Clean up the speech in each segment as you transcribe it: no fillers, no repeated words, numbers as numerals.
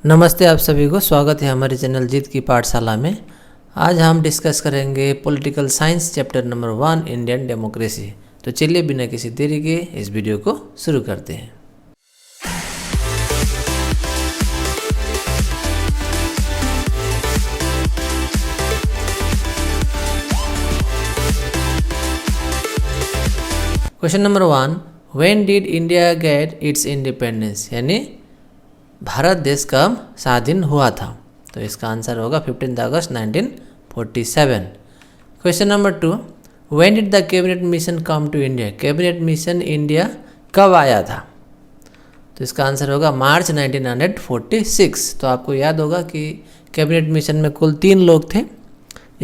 नमस्ते आप सभी को, स्वागत है हमारे चैनल जीत की पाठशाला में। आज हम डिस्कस करेंगे political science chapter number 1 Indian democracy. तो चलिए बिना किसी देरी के इस वीडियो को शुरू करते हैं। Question number 1, when did India get its independence, यानी भारत देश कब स्वाधीन हुआ था। तो इसका आंसर होगा 15 अगस्त 1947। Question number 2, when did the cabinet mission come to India, cabinet mission India कब आया था। तो इसका आंसर होगा मार्च 1946। तो आपको याद होगा कि कैबिनेट मिशन में कुल 3 लोग थे,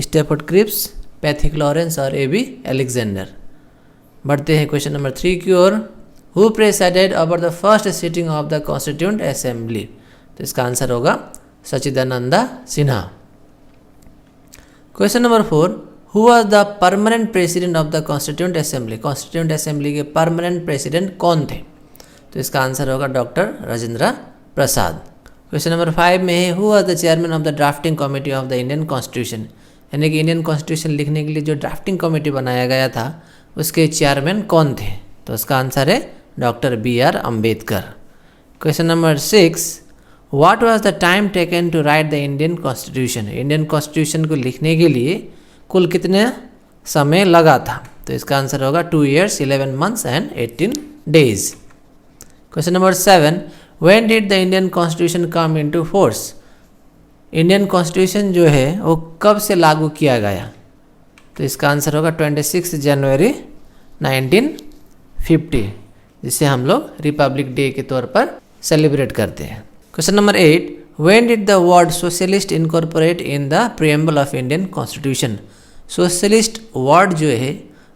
स्टेफर्ड क्रिप्स, पैथिक लॉरेंस और एबी अलेक्जेंडर। बढ़ते हैं क्वेश्चन नंबर 3 की ओर। Who presided over the first sitting of the constituent assembly. तो इसका आंसर होगा Sachchidananda Sinha. Question number 4, who was the permanent president of the constituent assembly, constituent assembly के permanent president कौन थे। तो इसका आंसर होगा doctor Rajendra Prasad. Question number 5 में है, who was the chairman of the drafting committee of the Indian constitution, यानी कि इंडियन कॉन्स्टिट्यूशन लिखने के लिए जो ड्राफ्टिंग कमेटी बनाया गया था उसके चेयरमैन कौन थे। तो उसका आंसर है doctor BR Ambedkar. Question number 6, what was the time taken to write the Indian constitution, Indian constitution को लिखने के लिए कुल कितने समय लगा था। तो इसका आंसर होगा 2 years 11 months and 18 days। Question number 7, when did the Indian constitution come into force, Indian constitution जो है वो कब से लागू किया गया। तो इसका आंसर होगा 26 जनवरी 1950, जिसे हम लोग रिपब्लिक डे के तौर पर सेलिब्रेट करते हैं। Question number 8, when did the word socialist incorporate in the preamble of Indian constitution, socialist word जो है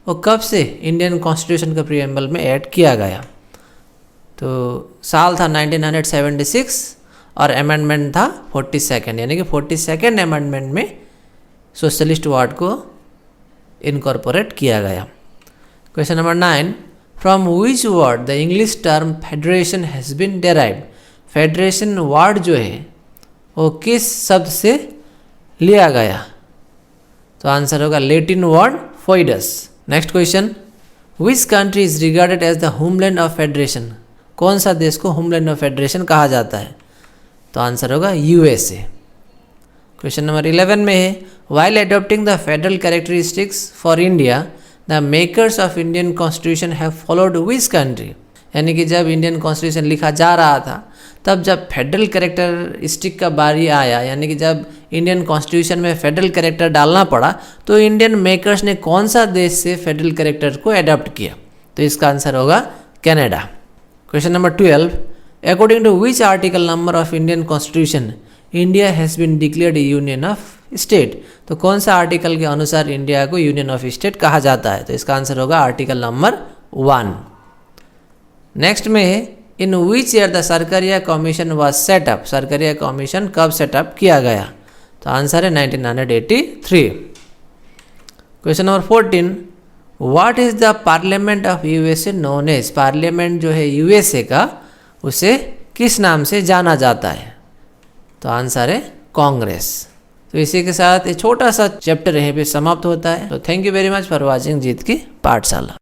वो कब से इंडियन कॉन्स्टिट्यूशन के प्रीएम्बल में ऐड किया गया। तो साल था 1976 और अमेंडमेंट था 42nd, यानी कि 42nd अमेंडमेंट में सोशलिस्ट वर्ड को इनकॉर्पोरेट किया गया। Question number 9, from which word the English term federation has been derived, federation word जो है वो किस शब्द से लिया गया। तो आंसर होगा Latin word foedus. Next question, which country is regarded as the homeland of federation, कौन सा देश को होमलैंड ऑफ फेडरेशन कहा जाता है। तो आंसर होगा USA। क्वेश्चन नंबर 11 में है, while adopting the federal characteristics for India the makers of Indian constitution have followed which country, यानी कि जब इंडियन कॉन्स्टिट्यूशन लिखा जा रहा था तब जब फेडरल कैरेक्टरिस्टिक का बारी आया, यानी कि जब इंडियन कॉन्स्टिट्यूशन में फेडरल कैरेक्टर डालना पड़ा तो इंडियन मेकर्स ने कौन सा देश से फेडरल कैरेक्टर को अडॉप्ट किया। तो इसका आंसर होगा Canada. Question number 12, according to which article number of Indian constitution India has been declared union of state, तो कौन सा आर्टिकल के अनुसार इंडिया को यूनियन ऑफ स्टेट कहा जाता है। तो इसका आंसर होगा आर्टिकल नंबर 1। नेक्स्ट में है, in which year the Sarkaria commission was set up, Sarkaria commission कब सेटअप किया गया। तो आंसर है 1983। Question number 14, what is the parliament of USA known as, parliament जो है USA का उसे किस नाम से जाना जाता है। तो आंसर है कांग्रेस। तो इसी के साथ ये छोटा सा चैप्टर यहीं पे समाप्त होता है। तो thank you very much for watching Jeet की पाठशाला।